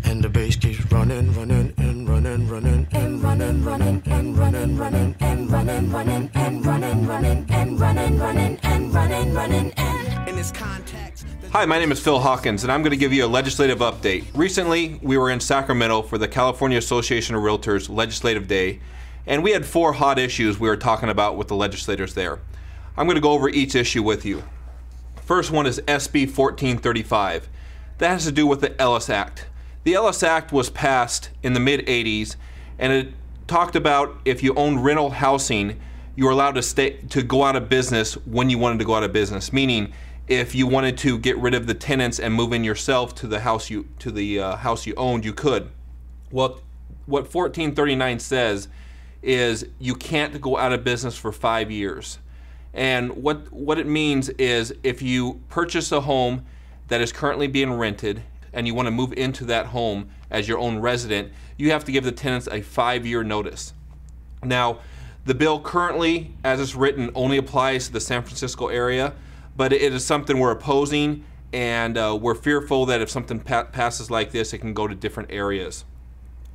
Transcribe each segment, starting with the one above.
and the bass keeps running, running, and running, running, and running, running, and running, running, and running, running, and running, running, and running, running, and running, running, and in this context. Hi, my name is Phil Hawkins, and I'm going to give you a legislative update. Recently, we were in Sacramento for the California Association of Realtors Legislative Day, and we had 4 hot issues we were talking about with the legislators there. I'm going to go over each issue with you. First one is SB 1435. That has to do with the Ellis Act. The Ellis Act was passed in the mid-'80s, and it talked about if you owned rental housing, you were allowed to go out of business when you wanted to go out of business. Meaning, if you wanted to get rid of the tenants and move in yourself to the house you owned, you could. Well, what 1439 says is you can't go out of business for 5 years. And what it means is if you purchase a home that is currently being rented and you want to move into that home as your own resident, you have to give the tenants a 5-year notice. Now, the bill currently, as it's written, only applies to the San Francisco area, but it is something we're opposing, and we're fearful that if something passes like this, it can go to different areas.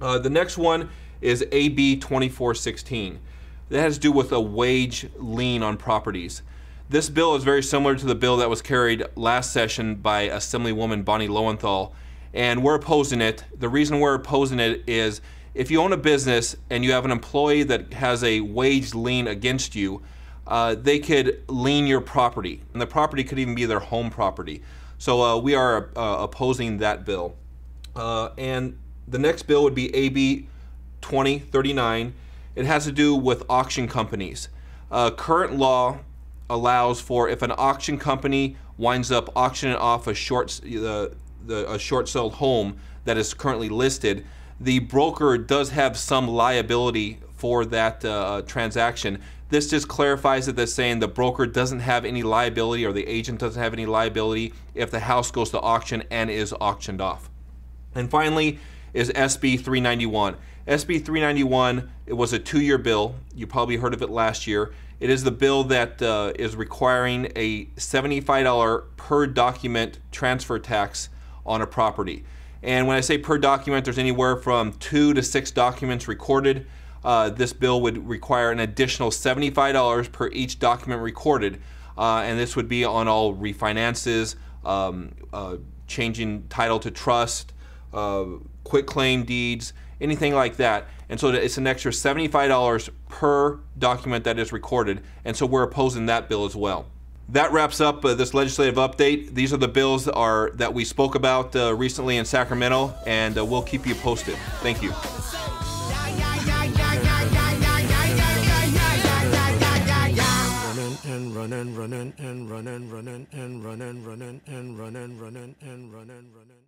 The next one is AB 2416. That has to do with a wage lien on properties. This bill is very similar to the bill that was carried last session by Assemblywoman Bonnie Lowenthal, and we're opposing it. The reason we're opposing it is if you own a business and you have an employee that has a wage lien against you, they could lien your property, and the property could even be their home property. So we are opposing that bill. And the next bill would be AB 2039. It has to do with auction companies. Current law allows for if an auction company winds up auctioning off a short-sold home that is currently listed, the broker does have some liability for that transaction. This just clarifies it, that's saying the broker doesn't have any liability, or the agent doesn't have any liability if the house goes to auction and is auctioned off. And finally is SB 391. SB 391, it was a 2-year bill. You probably heard of it last year. It is the bill that is requiring a $75 per document transfer tax on a property. And when I say per document, there's anywhere from 2 to 6 documents recorded. This bill would require an additional $75 per each document recorded. And this would be on all refinances, changing title to trust, quitclaim deeds, anything like that. And so it's an extra $75 per document that is recorded, and so we're opposing that bill as well. That wraps up this legislative update. These are the bills that we spoke about recently in Sacramento, and we'll keep you posted. Thank you. Running, running, running, and running, running, and running, running, and running, running, and running, running.